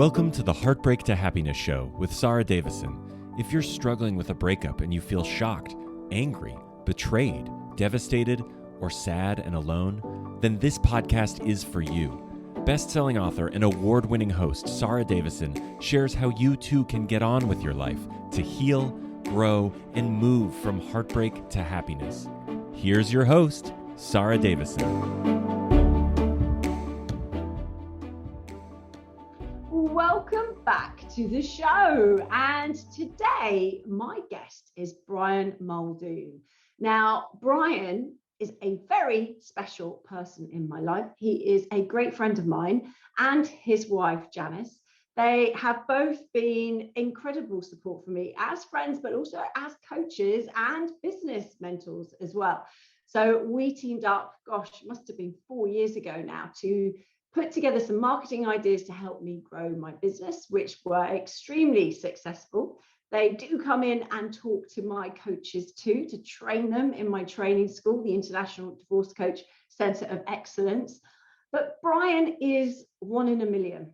Welcome to the Heartbreak to Happiness Show with Sarah Davison. If you're struggling with a breakup and you feel shocked, angry, betrayed, devastated, or sad and alone, then this podcast is for you. Best-selling author and award-winning host Sarah Davison shares how you too can get on with your life to heal, grow, and move from heartbreak to happiness. Here's your host, Sarah Davison. Welcome back to the show. And today, my guest is Brian Muldoon. Now, Brian is a very special person in my life. He is a great friend of mine and his wife, Janice. They have both been incredible support for me as friends, but also as coaches and business mentors as well. So we teamed up, must have been 4 years ago now, to put together some marketing ideas to help me grow my business, which were extremely successful. They do come in and talk to my coaches too, to train them in my training school, the International Divorce Coach Center of Excellence. But Brian is one in a million.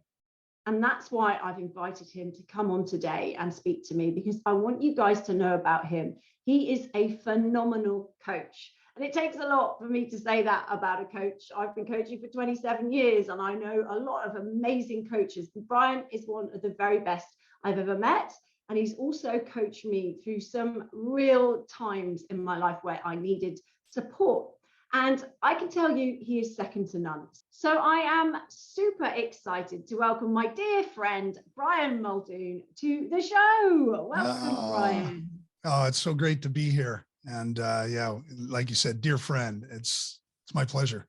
And that's why I've invited him to come on today and speak to me, because I want you guys to know about him. He is a phenomenal coach. And it takes a lot for me to say that about a coach. I've been coaching for 27 years and I know a lot of amazing coaches. Brian is one of the very best I've ever met. And he's also coached me through some real times in my life where I needed support. And I can tell you, he is second to none. So I am super excited to welcome my dear friend, Brian Muldoon, to the show. Welcome, Brian. Oh, it's so great to be here. And yeah, like you said, dear friend, it's my pleasure.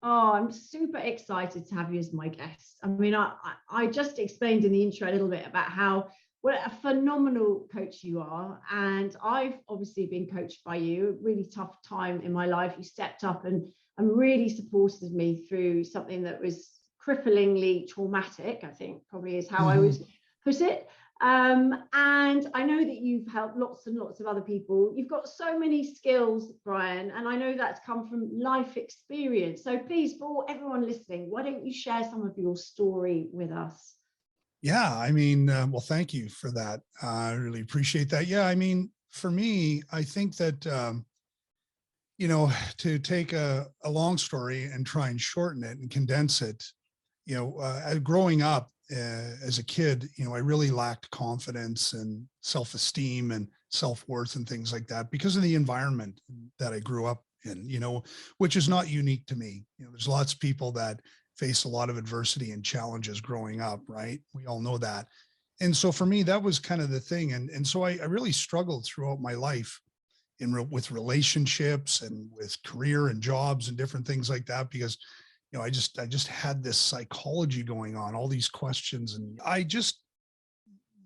Oh, I'm super excited to have you as my guest. I mean, I just explained in the intro a little bit about what a phenomenal coach you are. And I've obviously been coached by you, a really tough time in my life. You stepped up and really supported me through something that was cripplingly traumatic, I think probably is how I would put it. And I know that you've helped lots and lots of other people. You've got so many skills, Brian, and I know that's come from life experience. So please, for everyone listening, why don't you share some of your story with us? Yeah, I mean, well, thank you for that. I really appreciate that. Yeah, I mean, for me, I think that, to take a long story and try and shorten it and condense it, growing up as a kid, I really lacked confidence and self-esteem and self-worth and things like that because of the environment that I grew up in, which is not unique to me. There's lots of people that face a lot of adversity and challenges growing up, right? We all know that. And so for me, that was kind of the thing. And so I really struggled throughout my life with relationships and with career and jobs and different things like that, because I just had this psychology going on, all these questions, and I just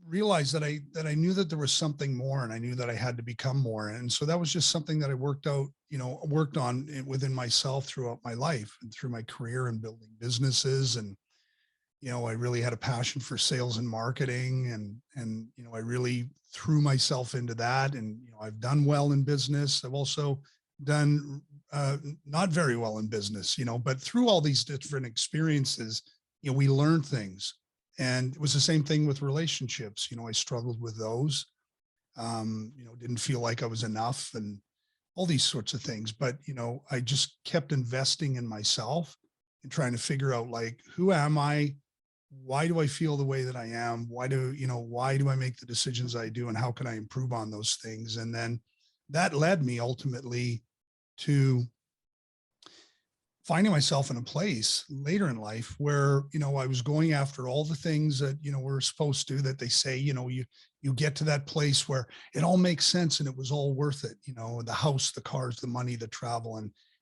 realized that I knew that there was something more, and I knew that I had to become more. And so that was just something that I worked on within myself throughout my life and through my career and building businesses. And, I really had a passion for sales and marketing, and I really threw myself into that. And, I've done well in business. I've also done not very well in business, but through all these different experiences, we learn things. And it was the same thing with relationships. I struggled with those, didn't feel like I was enough and all these sorts of things. But, I just kept investing in myself and trying to figure out, like, who am I? Why do I feel the way that I am? Why do I make the decisions I do? And how can I improve on those things? And then that led me ultimately to finding myself in a place later in life where, I was going after all the things that, we're supposed to, that they say, you get to that place where it all makes sense and it was all worth it, the house, the cars, the money, the travel.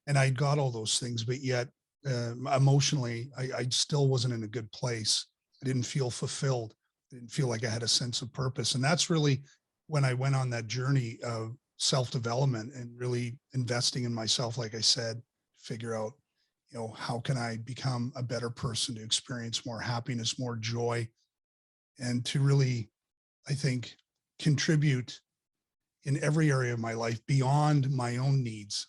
And I got all those things, but yet emotionally, I still wasn't in a good place. I didn't feel fulfilled. I didn't feel like I had a sense of purpose. And that's really when I went on that journey of self-development and really investing in myself, like I said, figure out, how can I become a better person to experience more happiness, more joy, and to really, I think, contribute in every area of my life beyond my own needs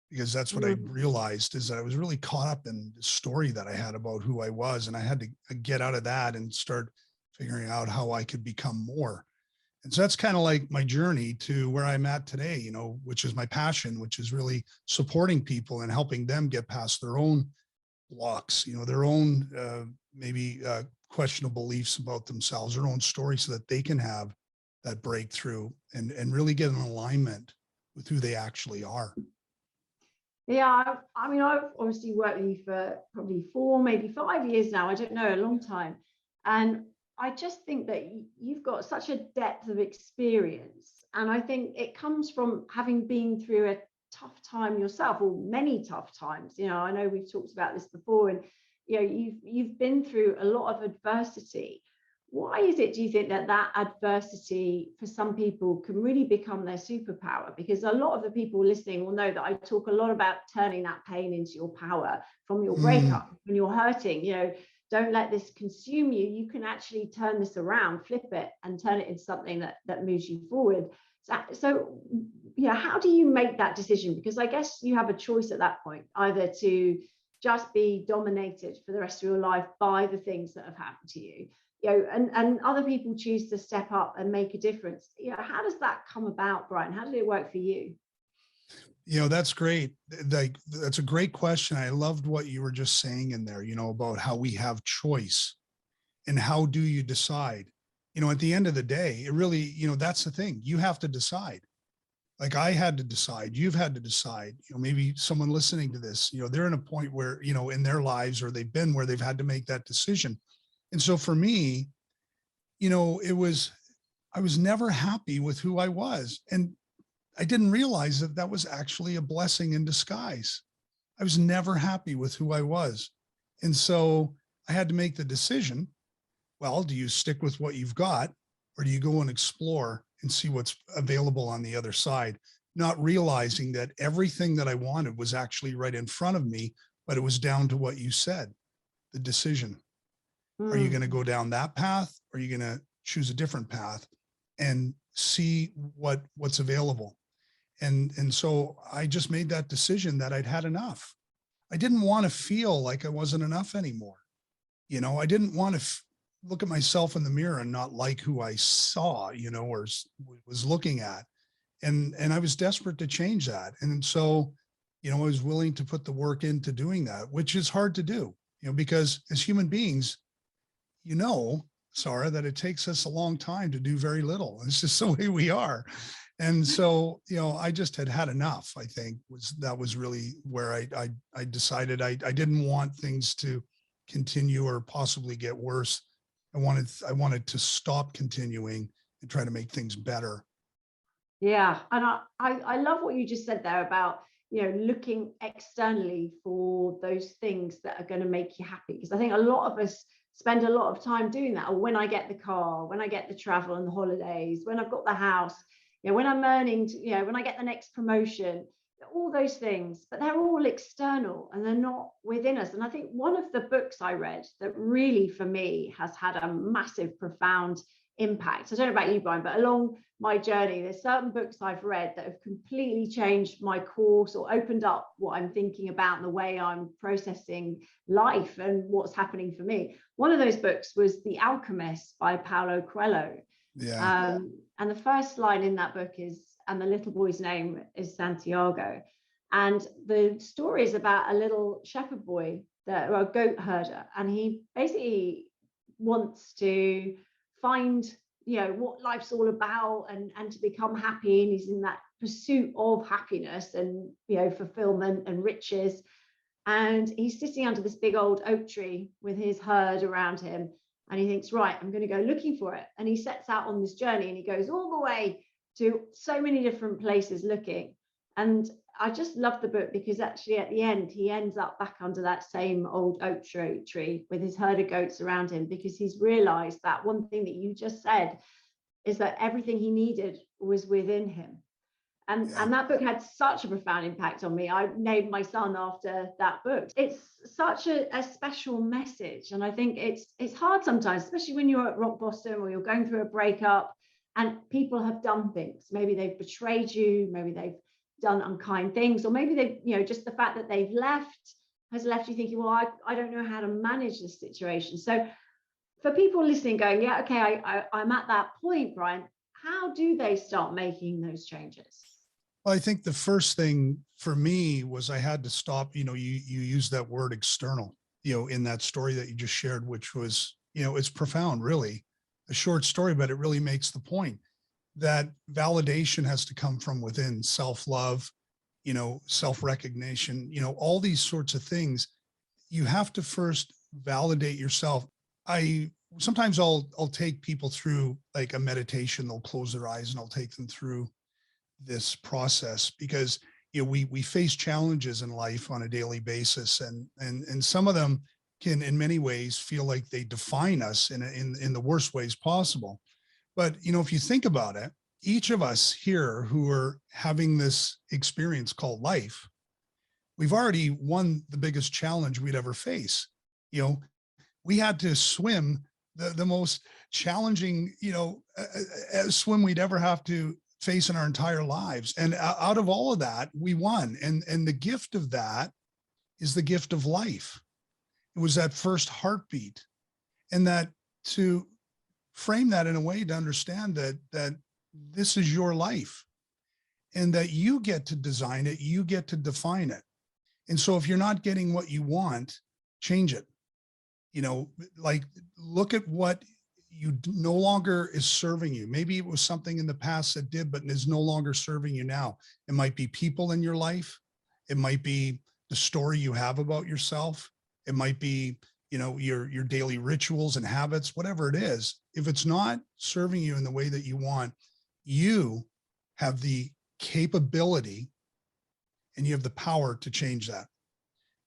because that's what I realized, is that I was really caught up in the story that I had about who I was. And I had to get out of that and start figuring out how I could become more. And so that's kind of like my journey to where I'm at today, you know, which is my passion, which is really supporting people and helping them get past their own blocks, you know, their own maybe questionable beliefs about themselves, their own story, so that they can have that breakthrough and really get in alignment with who they actually are. Yeah, I mean, I've obviously worked with you for probably 4, maybe 5 years now. I don't know, a long time. And I just think that you've got such a depth of experience. And I think it comes from having been through a tough time yourself, or many tough times. You know, I know we've talked about this before, and you know, you've been through a lot of adversity. Why is it, do you think, that adversity for some people can really become their superpower? Because a lot of the people listening will know that I talk a lot about turning that pain into your power from your breakup. When you're hurting, you know, don't let this consume you. You can actually turn this around, flip it, and turn it into something that moves you forward. So, yeah, how do you make that decision? Because I guess you have a choice at that point, either to just be dominated for the rest of your life by the things that have happened to you, you know, and other people choose to step up and make a difference. You know, how does that come about, Brian? How did it work for you? You know, that's great. Like, that's a great question. I loved what you were just saying in there, you know, about how we have choice and how do you decide? You know, at the end of the day, it really, you know, that's the thing. You have to decide. Like, I had to decide, you've had to decide, you know, maybe someone listening to this, you know, they're in a point where, you know, in their lives, or they've been where they've had to make that decision. And so for me, you know, I was never happy with who I was. And I didn't realize that that was actually a blessing in disguise. I was never happy with who I was. And so I had to make the decision. Well, do you stick with what you've got, or do you go and explore and see what's available on the other side? Not realizing that everything that I wanted was actually right in front of me, but it was down to what you said, the decision. Are you going to go down that path? Or are you going to choose a different path and see what's available? And so I just made that decision that I'd had enough. I didn't want to feel like I wasn't enough anymore. You know, I didn't want to look at myself in the mirror and not like who I saw, you know, or was looking at. And I was desperate to change that. And so, you know, I was willing to put the work into doing that, which is hard to do, you know, because as human beings, you know, Sarah, that it takes us a long time to do very little. It's just the way we are. And so, you know, I just had enough. I think that was really where I decided I didn't want things to continue or possibly get worse. I wanted to stop continuing and try to make things better. Yeah, and I love what you just said there about, you know, looking externally for those things that are going to make you happy. Because I think a lot of us spend a lot of time doing that. Or when I get the car, when I get the travel and the holidays, when I've got the house, you know, when I'm earning, you know, when I get the next promotion, all those things, but they're all external and they're not within us. And I think one of the books I read that really, for me, has had a massive, profound impact. I don't know about you, Brian, but along my journey, there's certain books I've read that have completely changed my course or opened up what I'm thinking about and the way I'm processing life and what's happening for me. One of those books was The Alchemist by Paulo Coelho. Yeah. And the first line in that book is, and the little boy's name is Santiago. And the story is about a little shepherd boy, or a goat herder, and he basically wants to find, you know, what life's all about and to become happy. And he's in that pursuit of happiness and, you know, fulfillment and riches. And he's sitting under this big old oak tree with his herd around him. And he thinks, right, I'm going to go looking for it. And he sets out on this journey and he goes all the way to so many different places looking. And I just love the book because actually at the end, he ends up back under that same old oak tree with his herd of goats around him, because he's realized that one thing that you just said is that everything he needed was within him. And that book had such a profound impact on me. I named my son after that book. It's such a special message. And I think it's hard sometimes, especially when you're at rock bottom or you're going through a breakup and people have done things. Maybe they've betrayed you, maybe they've done unkind things, or maybe they've, just the fact that they've left has left you thinking, well, I don't know how to manage this situation. So for people listening going, yeah, okay, I'm at that point, Brian, how do they start making those changes? Well, I think the first thing for me was I had to stop, you use that word external, in that story that you just shared, which was, it's profound, really a short story, but it really makes the point that validation has to come from within, self-love, self-recognition, all these sorts of things. You have to first validate yourself. Sometimes I'll take people through like a meditation. They'll close their eyes and I'll take them through this process because we face challenges in life on a daily basis, and some of them can in many ways feel like they define us in the worst ways possible. But if you think about it, each of us here who are having this experience called life, we've already won the biggest challenge we'd ever face. We had to swim the most challenging swim we'd ever have to face in our entire lives, and out of all of that we won. And the gift of that is the gift of life. It was that first heartbeat, and that to frame that in a way to understand that this is your life and that you get to design it, you get to define it. And so if you're not getting what you want, change it. Like look at what you no longer is serving you. Maybe it was something in the past that did, but is no longer serving you now. It might be people in your life. It might be the story you have about yourself. It might be, your daily rituals and habits, whatever it is. If it's not serving you in the way that you want, you have the capability and you have the power to change that.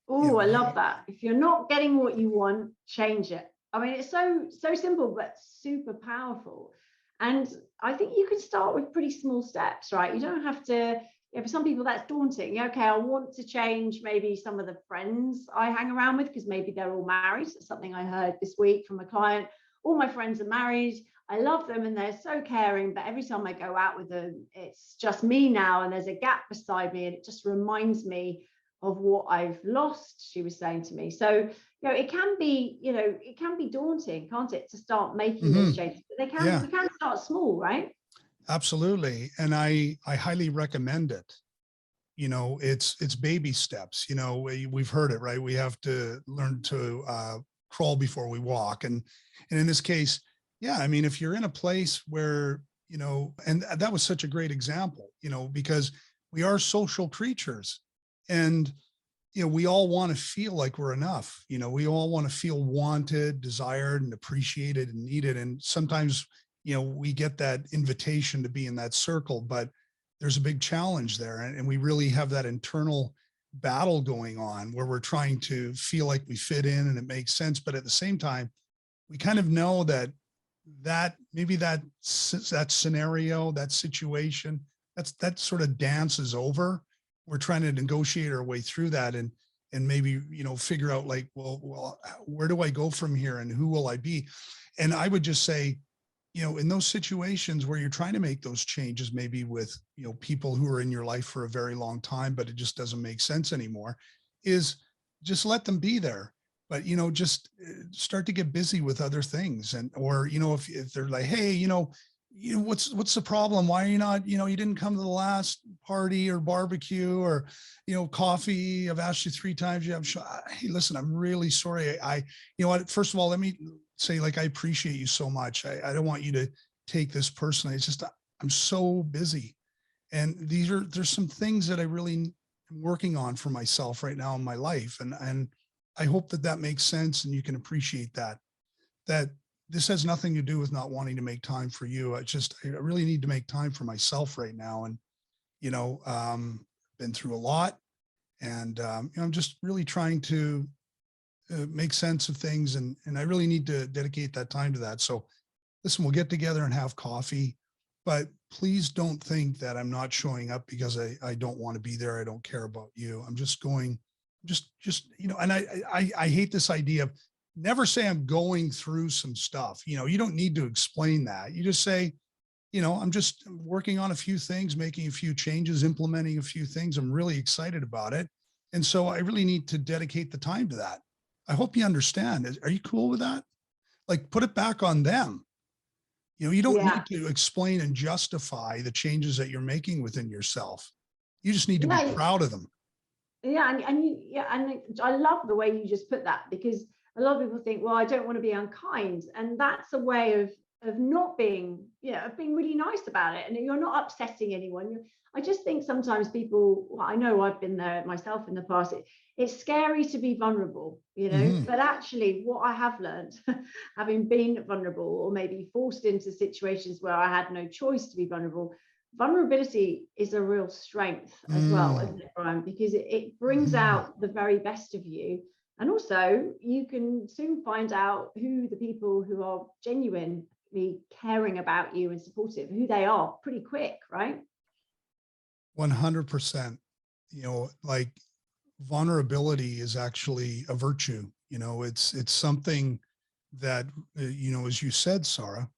Oh, I love that. If you're not getting what you want, change it. I mean, it's so simple, but super powerful. And I think you can start with pretty small steps, right? You don't have to, for some people that's daunting. Okay, I want to change maybe some of the friends I hang around with because maybe they're all married. That's something I heard this week from a client. All my friends are married. I love them and they're so caring, but every time I go out with them, it's just me now and there's a gap beside me and it just reminds me of what I've lost, she was saying to me. So, it can be daunting, can't it, to start making those changes, but we can start small, right? Absolutely. And I highly recommend it. It's baby steps. We've heard it, right? We have to learn to crawl before we walk. And in this case, I mean, if you're in a place where, and that was such a great example, because we are social creatures and, we all want to feel like we're enough. We all want to feel wanted, desired, and appreciated and needed. And sometimes, we get that invitation to be in that circle, but there's a big challenge there. And we really have that internal battle going on where we're trying to feel like we fit in and it makes sense. But at the same time, we kind of know that maybe that scenario, that situation, that sort of dance is over. We're trying to negotiate our way through that and maybe, figure out like, well, where do I go from here and who will I be? And I would just say, in those situations where you're trying to make those changes, maybe with, people who are in your life for a very long time, but it just doesn't make sense anymore, is just let them be there. But, just start to get busy with other things. And, or, if they're like, hey, what's the problem? Why are you not, you didn't come to the last party or barbecue or, coffee. I've asked you 3 times. Hey, listen, I'm really sorry. First of all, let me say, like, I appreciate you so much. I don't want you to take this personally. It's just, I'm so busy. And there's some things that I really am working on for myself right now in my life. And I hope that makes sense. And you can appreciate that this has nothing to do with not wanting to make time for you. I really need to make time for myself right now. And, been through a lot and, I'm just really trying to make sense of things. And I really need to dedicate that time to that. So listen, we'll get together and have coffee, but please don't think that I'm not showing up because I don't want to be there. I don't care about you. I'm just going, and I hate this idea of never say I'm going through some stuff. You don't need to explain that. You just say, I'm just working on a few things, making a few changes, implementing a few things. I'm really excited about it. And so I really need to dedicate the time to that. I hope you understand. Are you cool with that? Like, put it back on them. You don't Yeah. need to explain and justify the changes that you're making within yourself. You just need to be Yeah. proud of them. Yeah, and I love the way you just put that, because a lot of people think, well, I don't want to be unkind, and that's a way of not being, of being really nice about it, and you're not upsetting anyone. I just think sometimes people, well, I know I've been there myself in the past. It's scary to be vulnerable, Mhm. but actually, what I have learned, having been vulnerable or maybe forced into situations where I had no choice to be vulnerable, vulnerability is a real strength as well, Mm. isn't it, Brian? Because it brings Mhm. out the very best of you. And also, you can soon find out who the people who are genuinely caring about you and supportive, who they are pretty quick, right? 100%. Like, vulnerability is actually a virtue. It's something that, as you said, Sarah,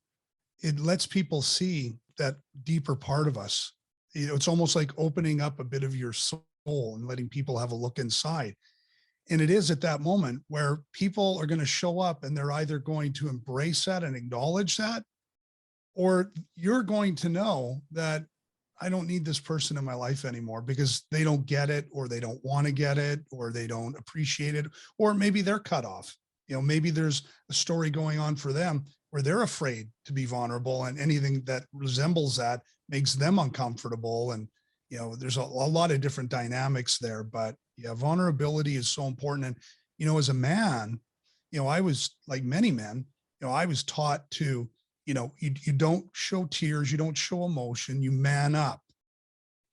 it lets people see that deeper part of us. It's almost like opening up a bit of your soul and letting people have a look inside. And it is at that moment where people are going to show up and they're either going to embrace that and acknowledge that, or you're going to know that I don't need this person in my life anymore because they don't get it, or they don't want to get it, or they don't appreciate it, or maybe they're cut off. Maybe there's a story going on for them where they're afraid to be vulnerable, and anything that resembles that makes them uncomfortable. And, there's a lot of different dynamics there. But yeah, vulnerability is so important. And, as a man, I was like many men, I was taught to, you don't show tears, you don't show emotion, you man up.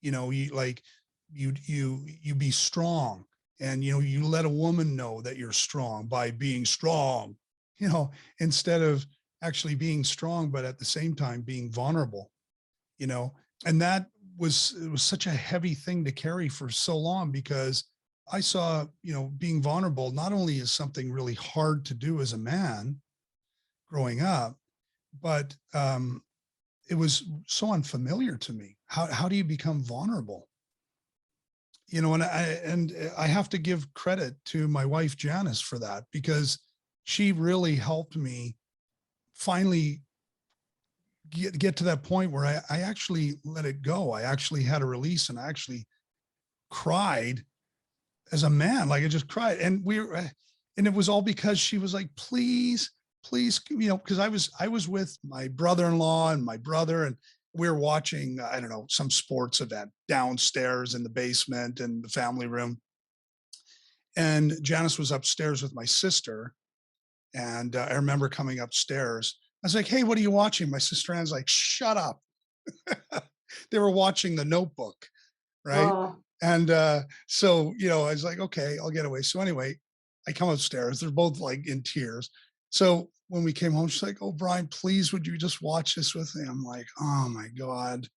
You like, you be strong, and you let a woman know that you're strong by being strong, you know instead of actually being strong, but at the same time being vulnerable. you know and that it was such a heavy thing to carry for so long, because I saw, being vulnerable not only is something really hard to do as a man growing up, but it was so unfamiliar to me. How do you become vulnerable? And I have to give credit to my wife Janice for that, because she really helped me finally get to that point where I actually let it go. I actually had a release, and I actually cried as a man. Like, I just cried, and it was all because she was like, please, please, because I was with my brother-in-law and my brother, and we were watching, I don't know, some sports event downstairs in the basement in the family room. And Janice was upstairs with my sister. And I remember coming upstairs. I was like, hey, what are you watching? My sister Ann's like, shut up. They were watching The Notebook, right? Oh, And so, I was like, okay, I'll get away. So anyway, I come upstairs. They're both like in tears. So when we came home, she's like, oh, Brian, please, would you just watch this with me? I'm like, oh my God,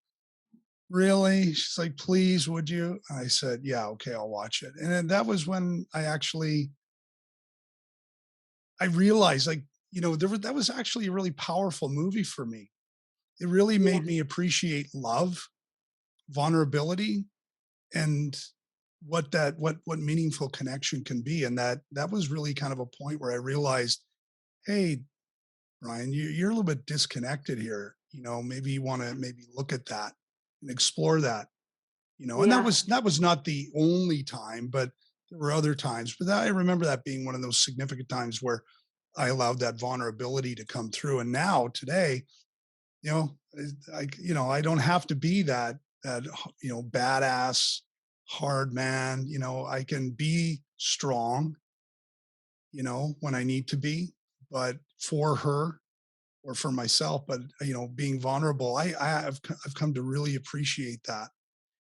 really? She's like, please, would you? And I said, yeah, okay, I'll watch it. And then that was when I realized, like, that was actually a really powerful movie for me. It really yeah. made me appreciate love, vulnerability, and what meaningful connection can be. And that was really kind of a point where I realized, hey, Ryan, you're a little bit disconnected here. Maybe you want to maybe look at that and explore that. And that Yeah. was not the only time, but there were other times. But I remember that being one of those significant times where I allowed that vulnerability to come through. And now today, you know, I don't have to be that badass hard man. I can be strong, when I need to be, but for her or for myself. But being vulnerable, I've come to really appreciate that.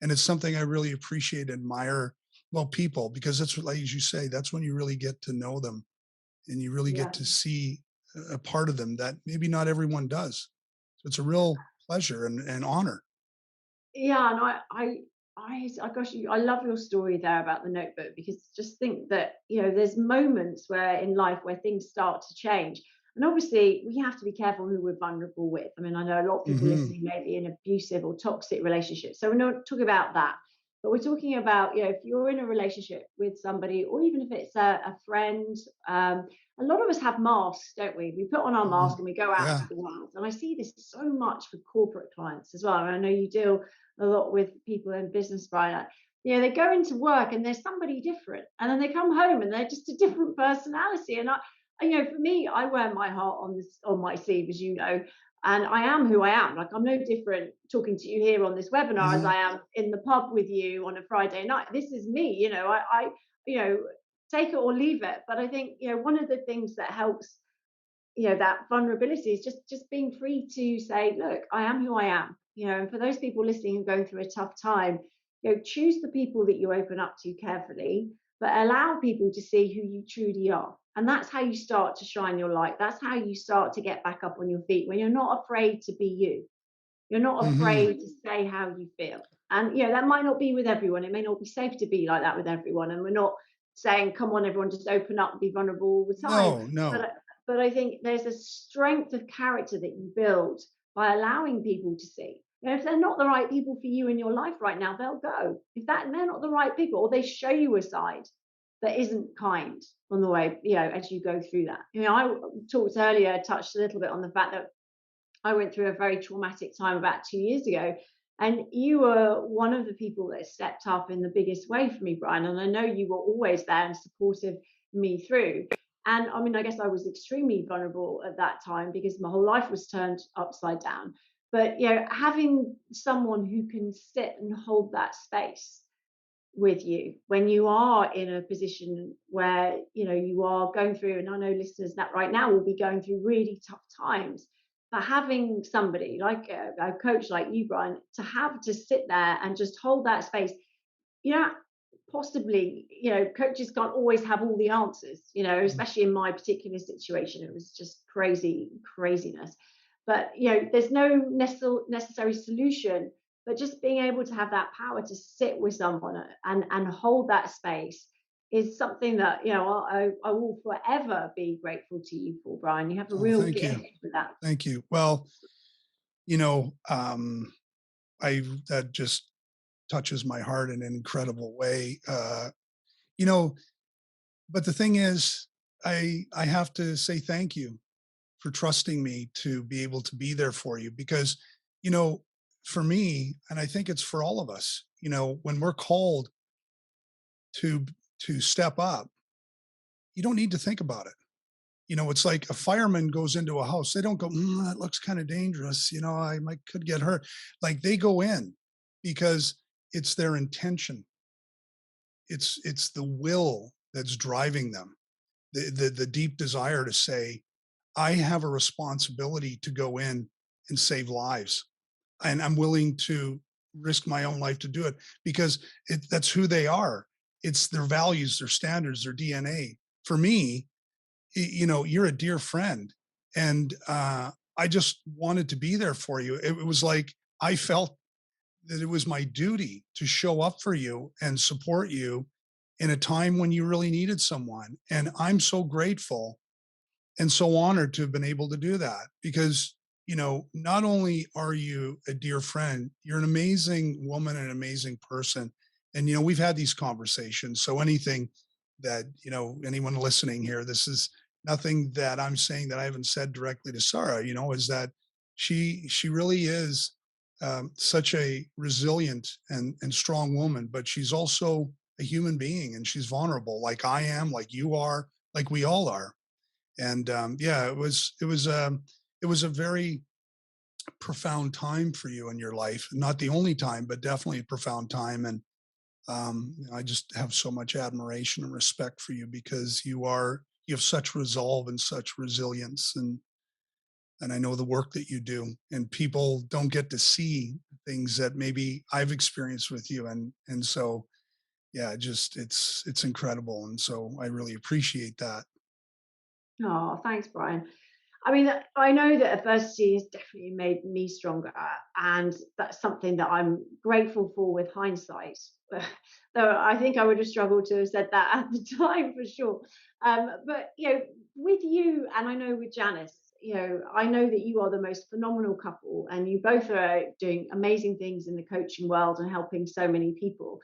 And it's something I really appreciate, admire, well, people, because that's what, like, as you say, that's when you really get to know them, and you really get Yeah. to see a part of them that maybe not everyone does. So it's a real pleasure and honor. Yeah, and gosh, I love your story there about the notebook, because just think that, there's moments where in life where things start to change. And obviously, we have to be careful who we're vulnerable with. I mean, I know a lot of people Hmm. listening may be in abusive or toxic relationships. So we're not talking about that. But we're talking about, if you're in a relationship with somebody, or even if it's a friend, a lot of us have masks, don't we? We put on our Hmm. mask and we go out into Yeah. the world. And I see this so much for corporate clients as well. And I know you deal a lot with people in business, Brian. They go into work and there's somebody different, and then they come home and they're just a different personality. And for me, I wear my heart on my sleeve, as you know, and I am who I am. Like, I'm no different talking to you here on this webinar as Hmm. I am in the pub with you on a Friday night. This is me. I you know take it or leave it. But I think one of the things that helps that vulnerability is just being free to say, look, I am who I am. And for those people listening and going through a tough time, choose the people that you open up to carefully, but allow people to see who you truly are. And that's how you start to shine your light. That's how you start to get back up on your feet, when you're not afraid to be you. You're not Hmm. afraid to say how you feel. And that might not be with everyone. It may not be safe to be like that with everyone. And we're not saying, come on, everyone, just open up and be vulnerable all the time. No, no. But I think there's a strength of character that you build by allowing people to see. If they're not the right people for you in your life right now, they'll go. If they're not the right people, or they show you a side that isn't kind on the way, as you go through that. I talked earlier, touched a little bit on the fact that I went through a very traumatic time about 2 years ago. And you were one of the people that stepped up in the biggest way for me, Brian. And I know you were always there and supportive me through. And I mean, I guess I was extremely vulnerable at that time because my whole life was turned upside down. But having someone who can sit and hold that space with you when you are in a position where you are going through, and I know listeners that right now will be going through really tough times, but having somebody like a coach like you, Brian, to sit there and just hold that space. you know Possibly, coaches can't always have all the answers, especially in my particular situation. It was just craziness. But there's no necessary solution, but just being able to have that power to sit with someone and hold that space is something that I will forever be grateful to you for, Brian. You have a Oh, real thank you. gift with that. Thank you. Well, you know, um, I that just touches my heart in an incredible way. You know, but the thing is, I have to say thank you for trusting me to be able to be there for you, because, you know, for me, and I think it's for all of us, when we're called to step up, you don't need to think about it. It's like a fireman goes into a house. They don't go, that looks kind of dangerous. I might could get hurt. Like, they go in because it's their intention. It's the will that's driving them. The deep desire to say, I have a responsibility to go in and save lives. And I'm willing to risk my own life to do it, because that's who they are. It's their values, their standards, their DNA. For me, you're a dear friend, and I just wanted to be there for you. It was like I felt that it was my duty to show up for you and support you in a time when you really needed someone. And I'm so grateful and so honored to have been able to do that, because not only are you a dear friend, you're an amazing woman, an amazing person. And we've had these conversations, so anything that anyone listening here, this is nothing that I'm saying that I haven't said directly to Sarah, is that she really is such a resilient and strong woman, but she's also a human being, and she's vulnerable, like I am, like you are, like we all are. And yeah, it was a very profound time for you in your life. Not the only time, but definitely a profound time. And I just have so much admiration and respect for you, because you have such resolve and such resilience. And I know the work that you do, and people don't get to see things that maybe I've experienced with you. And so yeah, just it's incredible. And so I really appreciate that. Oh, thanks, Brian. I mean, I know that adversity has definitely made me stronger, and that's something that I'm grateful for with hindsight. Though I think I would have struggled to have said that at the time for sure. But with you, and I know with Janice, I know that you are the most phenomenal couple, and you both are doing amazing things in the coaching world and helping so many people.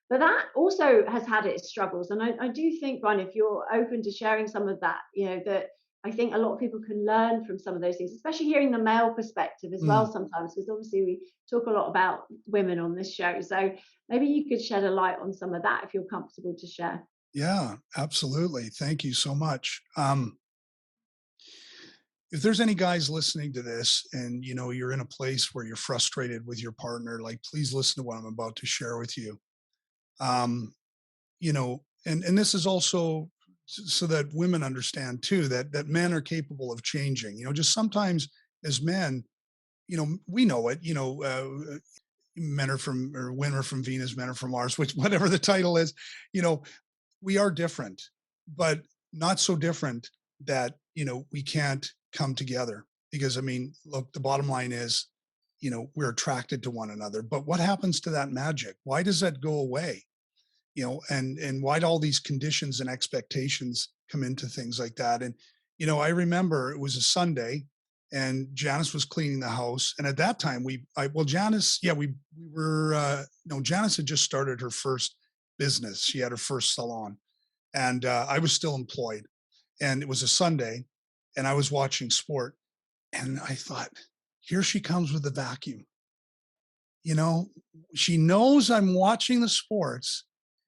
But that also has had its struggles. And I do think, Brian, if you're open to sharing some of that, that I think a lot of people can learn from some of those things, especially hearing the male perspective as well Mm, sometimes, because obviously we talk a lot about women on this show. So maybe you could shed a light on some of that if you're comfortable to share. yeah, absolutely. Thank you so much. If there's any guys listening to this and you're in a place where you're frustrated with your partner, like please listen to what I'm about to share with you. Um, and this is also so that women understand too that men are capable of changing. Just sometimes as men, we know it. Men are from or women are from Venus, men are from Mars, which whatever the title is. You know, we are different, but not so different that we can't come together. Because I mean, look, the bottom line is, we're attracted to one another. But what happens to that magic? Why does that go away? And why do all these conditions and expectations come into things like that? And I remember it was a Sunday and Janice was cleaning the house, and at that time Janice, yeah, we were no, Janice had just started her first business. She had her first salon, and I was still employed, and it was a Sunday, and I was watching sport, and I thought, here she comes with the vacuum. you know she knows I'm watching the sports,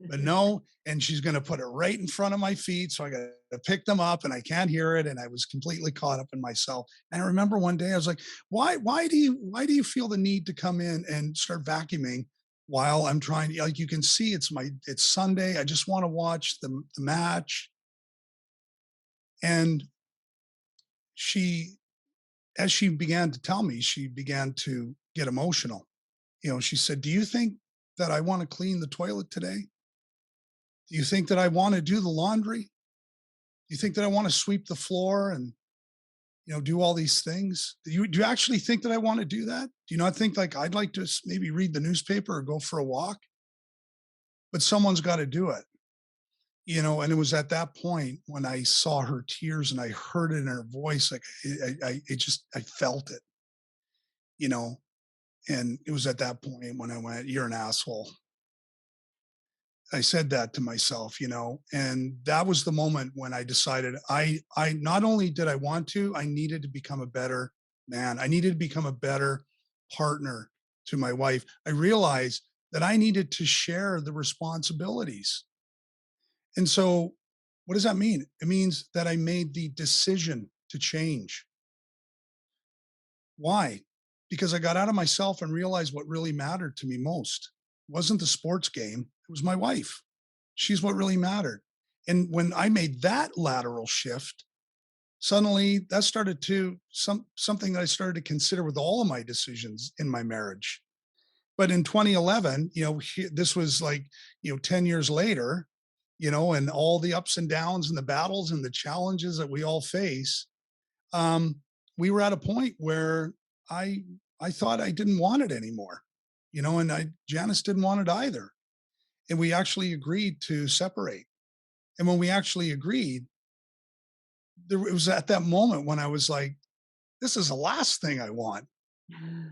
but no, and she's going to put it right in front of my feet, so I got to pick them up and I can't hear it, and I was completely caught up in myself. And I remember one day I was like, why do you feel the need to come in and start vacuuming while I'm trying to, like, you can see it's Sunday, I just want to watch the match. And she, as she began to tell me, she began to get emotional. She said, do you think that I want to clean the toilet today? Do you think that I want to do the laundry? Do you think that I want to sweep the floor and do all these things? Do you actually think that I want to do that? Do you not think like I'd like to maybe read the newspaper or go for a walk? But someone's got to do it. And it was at that point when I saw her tears and I heard it in her voice, like I felt it, you know. And it was at that point when I went, "You're an asshole." I said that to myself, and that was the moment when I decided I not only did I want to, I needed to become a better man. I needed to become a better partner to my wife. I realized that I needed to share the responsibilities. And so what does that mean? It means that I made the decision to change. Why? Because I got out of myself and realized what really mattered to me most. It wasn't the sports game, it was my wife. She's what really mattered. And when I made that lateral shift, suddenly that started to something that I started to consider with all of my decisions in my marriage. But in 2011, this was like, 10 years later, and all the ups and downs and the battles and the challenges that we all face, um, we were at a point where I I thought I didn't want it anymore, and Janice didn't want it either, and we actually agreed to separate. And when we actually agreed, it was at that moment when I was like, "This is the last thing I want."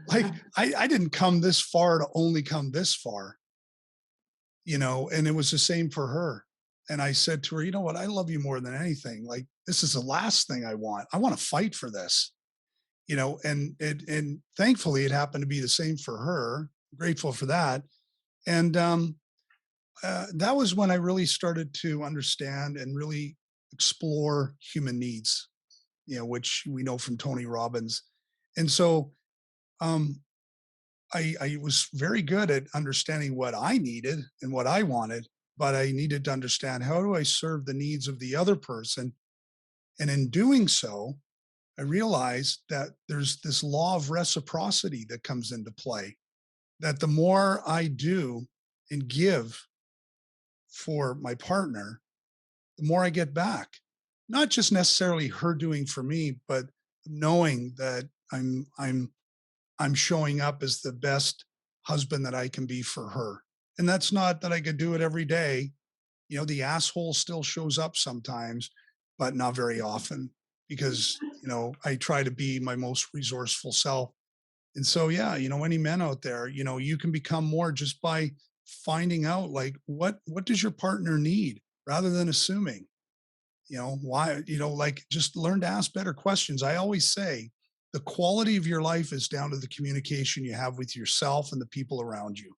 Like I didn't come this far to only come this far, and it was the same for her. And I said to her, "You know what? I love you more than anything. Like this is the last thing I want. I want to fight for this." And thankfully it happened to be the same for her. Grateful for that. And that was when I really started to understand and really explore human needs, which we know from Tony Robbins. And so um, I was very good at understanding what I needed and what I wanted, but I needed to understand, how do I serve the needs of the other person? And in doing so, I realized that there's this law of reciprocity that comes into play, that the more I do and give for my partner, the more I get back. Not just necessarily her doing for me, but knowing that I'm showing up as the best husband that I can be for her. And that's not that I could do it every day. The asshole still shows up sometimes, but not very often because, I try to be my most resourceful self. And so, yeah, any men out there, you can become more just by finding out like what does your partner need rather than assuming, why, like just learn to ask better questions. I always say the quality of your life is down to the communication you have with yourself and the people around you.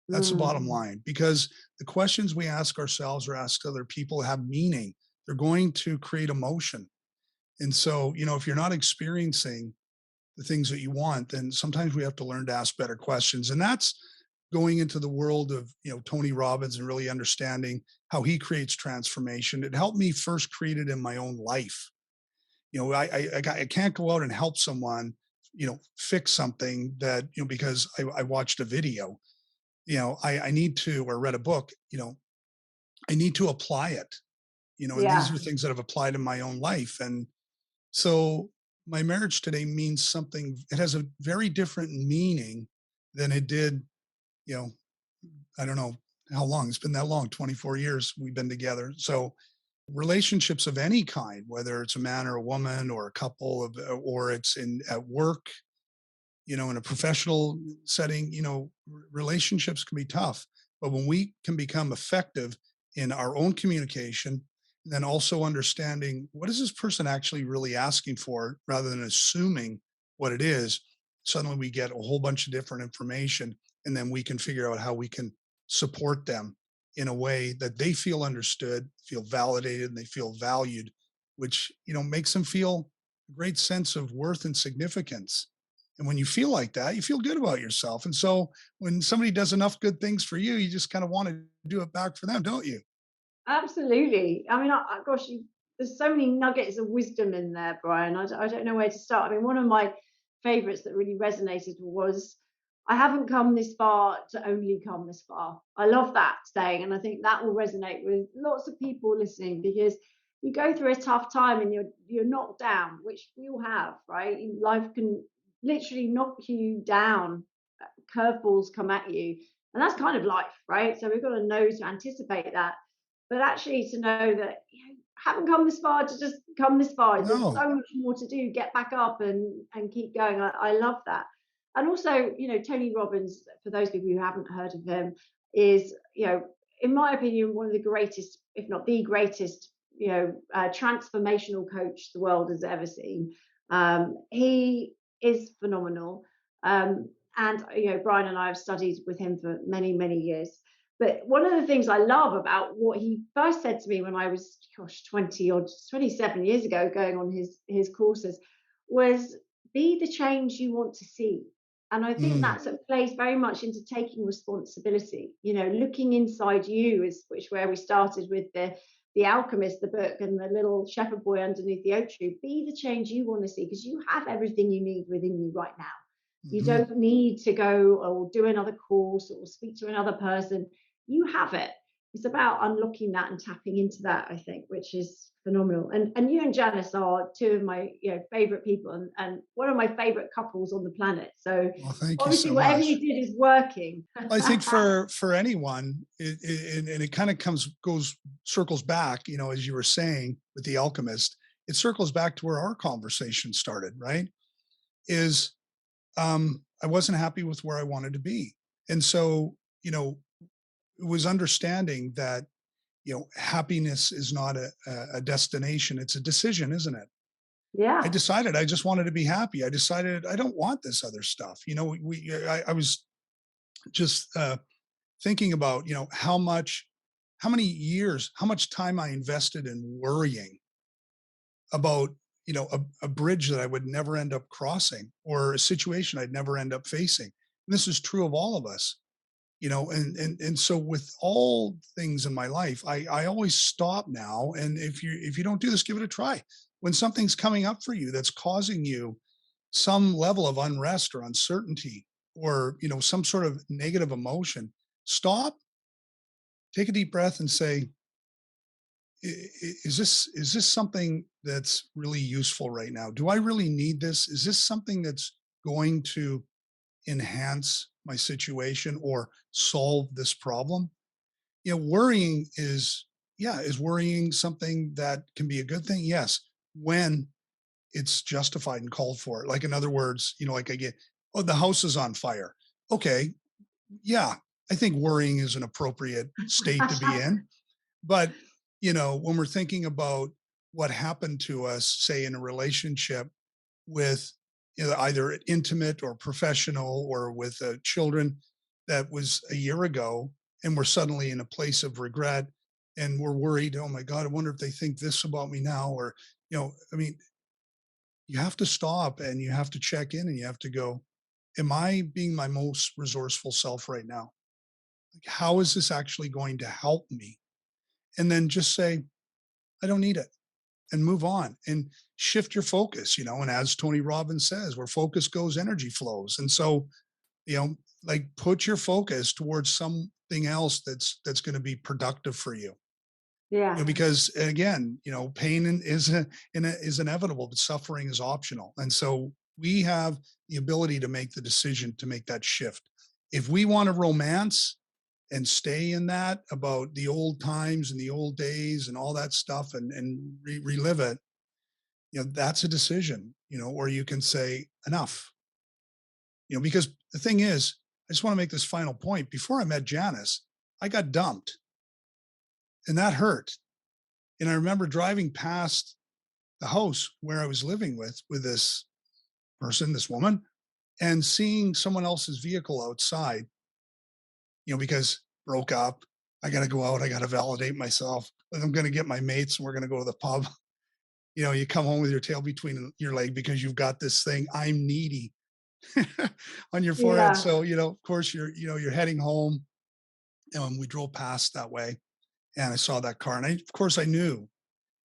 That's the bottom Mm, line because the questions we ask ourselves or ask other people have meaning. They're going to create emotion. And so, if you're not experiencing the things that you want, then sometimes we have to learn to ask better questions. And that's going into the world of, Tony Robbins and really understanding how he creates transformation. It helped me first create it in my own life. I can't go out and help someone, fix something that, because I watched a video, I need to, or read a book, I need to apply it, and these yeah, are things that I've applied in my own life. And so my marriage today means something, it has a very different meaning than it did, you know, I don't know how long. It's been that long, 24 years we've been together. So relationships of any kind, whether it's a man or a woman or a couple of, or it's in at work, in a professional setting, relationships can be tough. But when we can become effective in our own communication, then also understanding what is this person actually really asking for rather than assuming what it is, suddenly we get a whole bunch of different information. And then we can figure out how we can support them in a way that they feel understood, feel validated, and they feel valued, which, makes them feel a great sense of worth and significance. And when you feel like that, you feel good about yourself. And so when somebody does enough good things for you, you just kind of want to do it back for them, don't you? absolutely. I mean, gosh, there's so many nuggets of wisdom in there, Brian. I don't know where to start. I mean, one of my favorites that really resonated was, I haven't come this far to only come this far. I love that saying. And I think that will resonate with lots of people listening, because you go through a tough time and you're knocked down, which we all have, right? Life can literally knock you down. Curveballs come at you. And that's kind of life, right? So we've got to know to anticipate that, but actually to know that haven't come this far to just come this far. There's No. so much more to do. Get back up and keep going. I love that. And also, Tony Robbins, for those people who haven't heard of him, is, in my opinion, one of the greatest, if not the greatest, transformational coach the world has ever seen. He is phenomenal. And Brian and I have studied with him for many, many years. But one of the things I love about what he first said to me when I was, gosh, 20 or 27 years ago, going on his courses, was, be the change you want to see. And I think Mm, that's plays very much into taking responsibility. Looking inside you is which where we started with the Alchemist, the book, and the little shepherd boy underneath the oak tree. Be the change you want to see, because you have everything you need within you right now. You mhm. don't need to go or do another course or speak to another person. You have it. It's about unlocking that and tapping into that, I think, which is phenomenal. And you and Janice are two of my favorite people, and one of my favorite couples on the planet. So Well, thank you obviously so whatever you much. did is working. I think for anyone, and it kind of goes circles back, as you were saying with the alchemist, it circles back to where our conversation started, right? Is I wasn't happy with where I wanted to be. And so, it was understanding that, happiness is not a destination, it's a decision, isn't it? I Yeah. decided I just wanted to be happy. I decided I don't want this other stuff. I was just thinking about, how many years, how much time I invested in worrying about, a bridge that I would never end up crossing or a situation I'd never end up facing. And this is true of all of us, and so with all things in my life, I always stop now. And if you don't do this, give it a try. When something's coming up for you that's causing you some level of unrest or uncertainty or some sort of negative emotion, stop, take a deep breath and say, is this something that's really useful right now? Do I really need this? Is this something that's going to enhance my situation or solve this problem? Worrying is worrying something that can be a good thing? Yes, when it's justified and called for. Like, in other words, like I get, oh, the house is on fire. Okay, yeah, I think worrying is an appropriate state to be in. But, when we're thinking about what happened to us, say in a relationship with either intimate or professional or with children that was a year ago, and we're suddenly in a place of regret and we're worried, oh my God, I wonder if they think this about me now. Or, I mean, you have to stop and you have to check in and you have to go, am I being my most resourceful self right now? Like, how is this actually going to help me? And then just say, I don't need it, and move on and shift your focus, and as Tony Robbins says, where focus goes, energy flows. And so, you know, like, put your focus towards something else that's going to be productive for you. Yeah. Because again, pain is inevitable, but suffering is optional. And so we have the ability to make the decision to make that shift. If we want to romance and stay in that about the old times and the old days and all that stuff and relive it, that's a decision, or you can say enough, because the thing is, I just want to make this final point. Before I met Janice, I got dumped, and that hurt. And I remember driving past the house where I was living with this person, this woman, and seeing someone else's vehicle outside, because broke up. I got to go out. I got to validate myself. I'm going to get my mates and we're going to go to the pub. You come home with your tail between your leg because you've got this thing, I'm needy, on your forehead. Yeah. So, of course you're heading home. And we drove past that way and I saw that car, and of course I knew,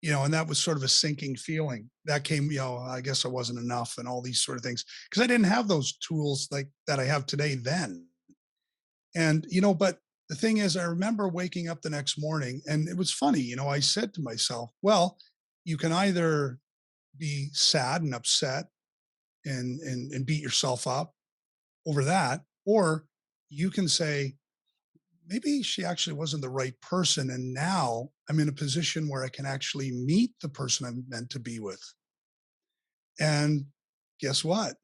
and that was sort of a sinking feeling that came, I guess I wasn't enough and all these sort of things because I didn't have those tools like that I have today then. And, but the thing is, I remember waking up the next morning and it was funny, I said to myself, well, you can either be sad and upset and beat yourself up over that, or you can say, maybe she actually wasn't the right person. And now I'm in a position where I can actually meet the person I'm meant to be with. And guess what?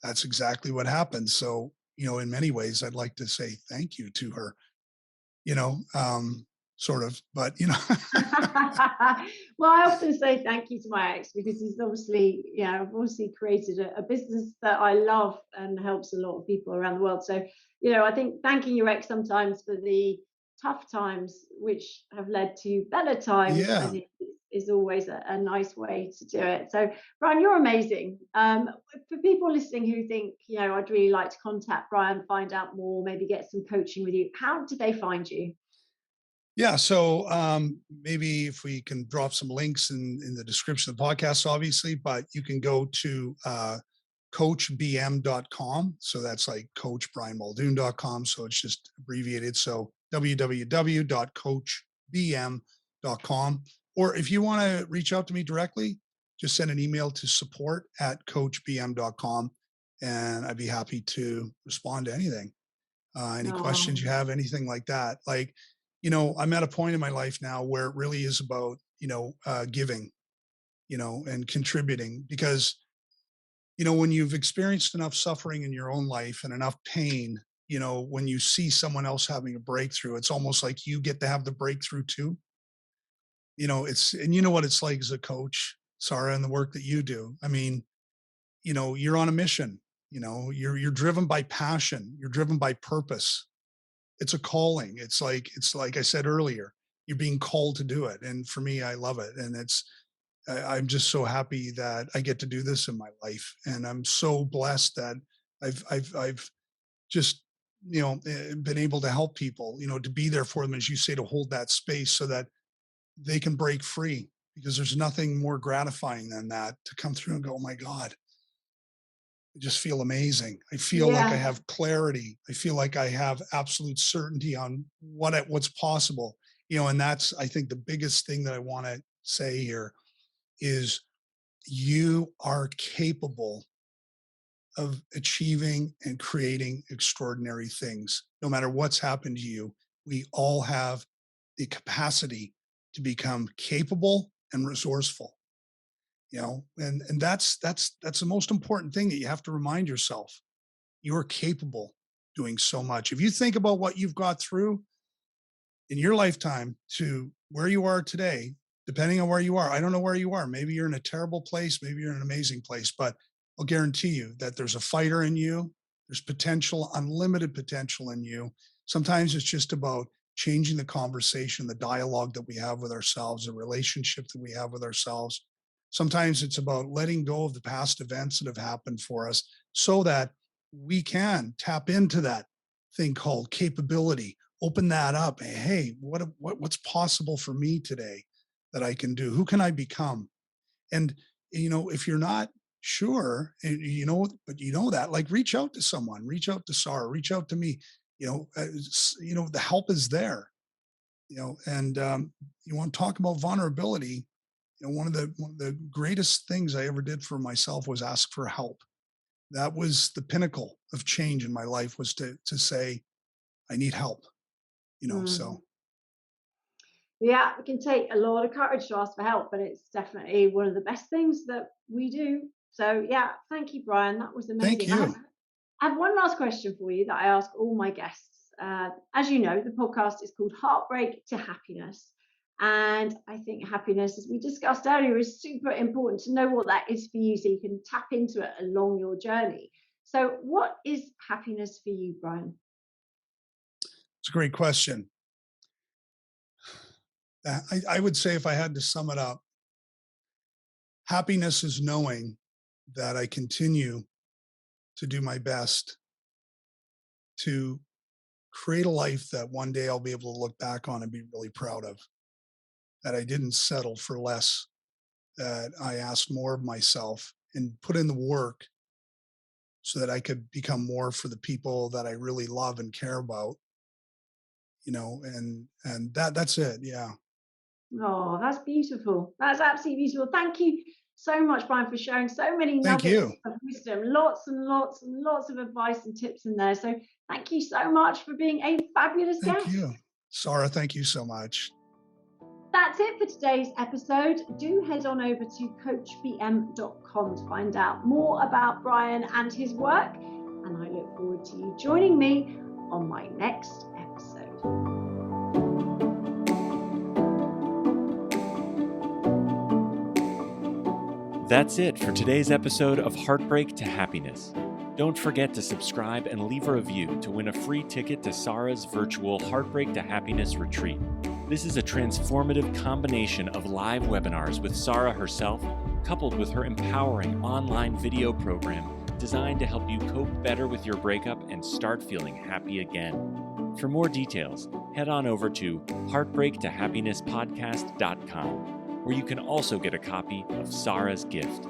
That's exactly what happened. So, in many ways, I'd like to say thank you to her, you know, um, sort of, but, Well, I often say thank you to my ex because he's obviously, I've obviously created a business that I love and helps a lot of people around the world. So, I think thanking your ex sometimes for the tough times, which have led to better times, I yeah. think is always a nice way to do it. So, Brian, you're amazing. For people listening who think, I'd really like to contact Brian, find out more, maybe get some coaching with you, how do they find you? Yeah. So maybe if we can drop some links in the description of the podcast, obviously, but you can go to coachbm.com. So that's like coachbrianmuldoon.com. So it's just abbreviated. So www.coachbm.com. Or if you want to reach out to me directly, just send an email to support@coachbm.com. And I'd be happy to respond to anything. Any questions Oh, you have, anything like that. Like, I'm at a point in my life now where it really is about, giving, and contributing because, when you've experienced enough suffering in your own life and enough pain, when you see someone else having a breakthrough, it's almost like you get to have the breakthrough too. And you know what it's like as a coach, Sarah, and the work that you do. I mean, you're on a mission, you're driven by passion, you're driven by purpose. It's a calling. It's like I said earlier, you're being called to do it. And for me, I love it. And I'm just so happy that I get to do this in my life. And I'm so blessed that I've just, been able to help people, to be there for them, as you say, to hold that space so that they can break free, because there's nothing more gratifying than that, to come through and go, oh my God, I just feel amazing. I feel like I yeah. have clarity. I feel like I have absolute certainty on what's possible. And that's, I think, the biggest thing that I want to say here is you are capable of achieving and creating extraordinary things. No matter what's happened to you, we all have the capacity to become capable and resourceful. And that's the most important thing that you have to remind yourself. You're capable doing so much. If you think about what you've got through in your lifetime to where you are today, depending on where you are, I don't know where you are. Maybe you're in a terrible place, maybe you're in an amazing place, but I'll guarantee you that there's a fighter in you. There's potential, unlimited potential in you. Sometimes it's just about changing the conversation, the dialogue that we have with ourselves, the relationship that we have with ourselves. Sometimes it's about letting go of the past events that have happened for us so that we can tap into that thing called capability, open that up. Hey, what's possible for me today that I can do? Who can I become? And if you're not sure, but that, like, reach out to someone, reach out to Sarah, reach out to me. The help is there. And you want to talk about vulnerability. One of the greatest things I ever did for myself was ask for help. That was the pinnacle of change in my life, was to say, I need help. So. Yeah, it can take a lot of courage to ask for help, but it's definitely one of the best things that we do. So yeah, thank you, Brian. That was amazing. Thank you. I have one last question for you that I ask all my guests. As you know, the podcast is called Heartbreak to Happiness. And I think happiness, as we discussed earlier, is super important to know what that is for you so you can tap into it along your journey. So what is happiness for you, Brian? It's a great question. I would say, if I had to sum it up, happiness is knowing that I continue to do my best to create a life that one day I'll be able to look back on and be really proud of. That I didn't settle for less, that I asked more of myself and put in the work so that I could become more for the people that I really love and care about. And that's it. Yeah. Oh, that's beautiful. That's absolutely beautiful. Thank you so much, Brian, for sharing so many Thank nuggets you. of wisdom, lots and lots and lots of advice and tips in there. So thank you so much for being a fabulous Thank guest. you. Sarah, thank you so much. That's it for today's episode. Do head on over to coachbm.com to find out more about Brian and his work. And I look forward to you joining me on my next episode. That's it for today's episode of Heartbreak to Happiness. Don't forget to subscribe and leave a review to win a free ticket to Sarah's virtual Heartbreak to Happiness retreat. This is a transformative combination of live webinars with Sarah herself, coupled with her empowering online video program designed to help you cope better with your breakup and start feeling happy again. For more details, head on over to heartbreaktohappinesspodcast.com, where you can also get a copy of Sarah's gift.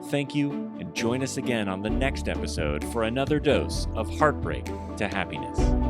Thank you, and join us again on the next episode for another dose of Heartbreak to Happiness.